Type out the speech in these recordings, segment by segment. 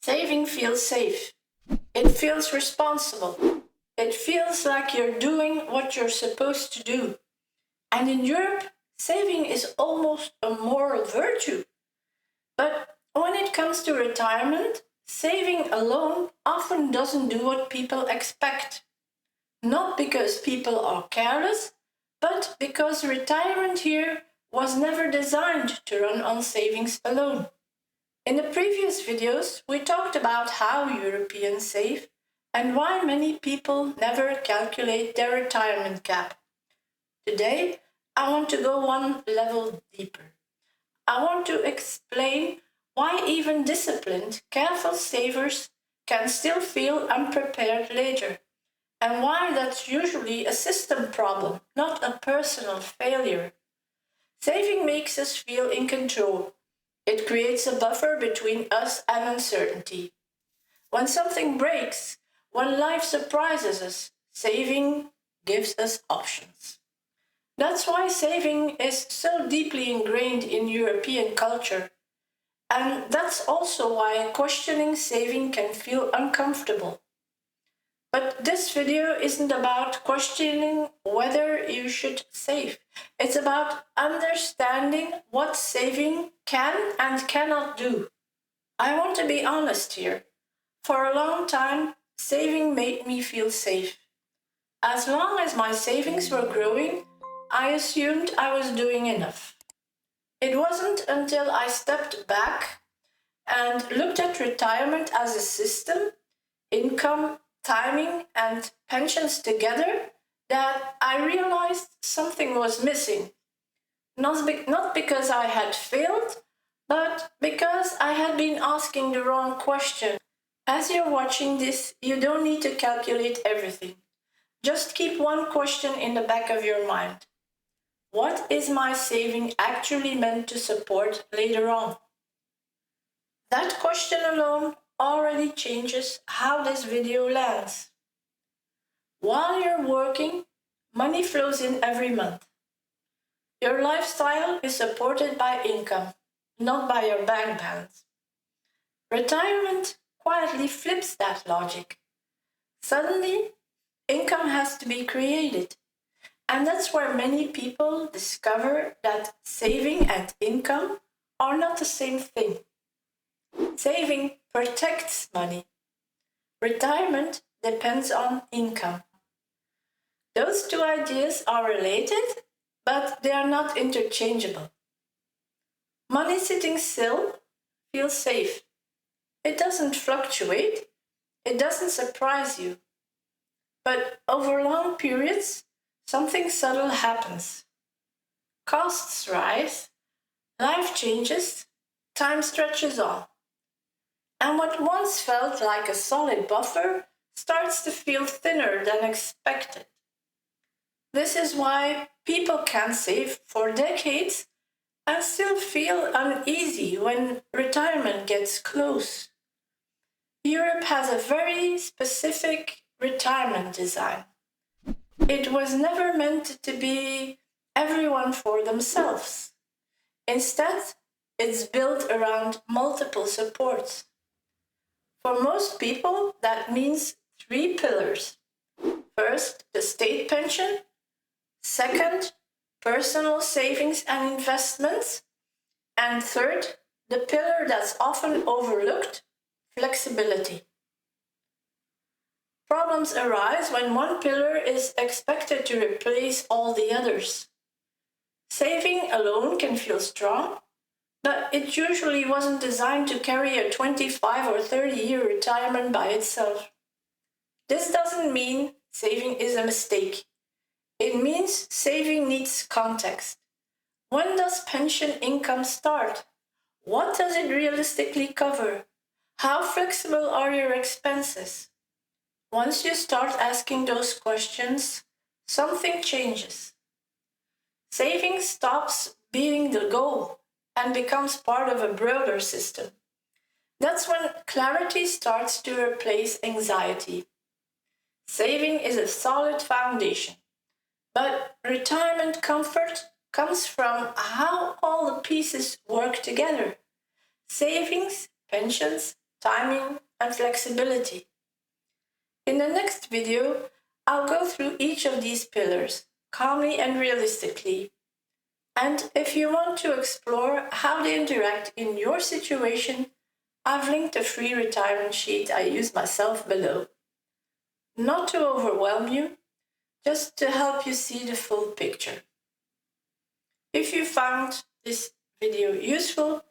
Saving feels safe. It feels responsible. It feels like you're doing what you're supposed to do. And in Europe, saving is almost a moral virtue. But when it comes to retirement, saving alone often doesn't do what people expect. Not because people are careless, but because retirement here was never designed to run on savings alone. In the previous videos, we talked about how Europeans save and why many people never calculate their retirement cap. Today, I want to go one level deeper. I want to explain why even disciplined, careful savers can still feel unprepared later, and why that's usually a system problem, not a personal failure. Saving makes us feel in control. It creates a buffer between us and uncertainty. When something breaks, when life surprises us, saving gives us options. That's why saving is so deeply ingrained in European culture. And that's also why questioning saving can feel uncomfortable. But this video isn't about questioning whether you should save. It's about understanding what saving can and cannot do. I want to be honest here. For a long time, saving made me feel safe. As long as my savings were growing, I assumed I was doing enough. It wasn't until I stepped back and looked at retirement as a system, income, timing, and pensions together, that I realized something was missing. Not because I had failed, but because I had been asking the wrong question. As you're watching this, you don't need to calculate everything. Just keep one question in the back of your mind. What is my saving actually meant to support later on? That question alone already changes how this video lands. While you're working, money flows in every month. Your lifestyle is supported by income, not by your bank balance. Retirement quietly flips that logic. Suddenly, income has to be created. And that's where many people discover that saving and income are not the same thing. Saving protects money. Retirement depends on income. Those two ideas are related, but they are not interchangeable. Money sitting still feels safe. It doesn't fluctuate. It doesn't surprise you. But over long periods, something subtle happens. Costs rise, life changes, time stretches on. And what once felt like a solid buffer starts to feel thinner than expected. This is why people can save for decades and still feel uneasy when retirement gets close. Europe has a very specific retirement design. It was never meant to be everyone for themselves. Instead, it's built around multiple supports. For most people, that means 3 pillars. First, the state pension. Second, personal savings and investments. And third, the pillar that's often overlooked, flexibility. Problems arise when one pillar is expected to replace all the others. Saving alone can feel strong, but it usually wasn't designed to carry a 25 or 30-year retirement by itself. This doesn't mean saving is a mistake. It means saving needs context. When does pension income start? What does it realistically cover? How flexible are your expenses? Once you start asking those questions, something changes. Saving stops being the goal and becomes part of a broader system. That's when clarity starts to replace anxiety. Saving is a solid foundation, but retirement comfort comes from how all the pieces work together. Savings, pensions, timing, and flexibility. In the next video, I'll go through each of these pillars calmly and realistically. And if you want to explore how they interact in your situation, I've linked a free retirement sheet I use myself below. Not to overwhelm you, just to help you see the full picture. If you found this video useful,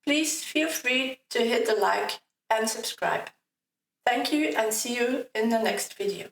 please feel free to hit the like and subscribe. Thank you and see you in the next video.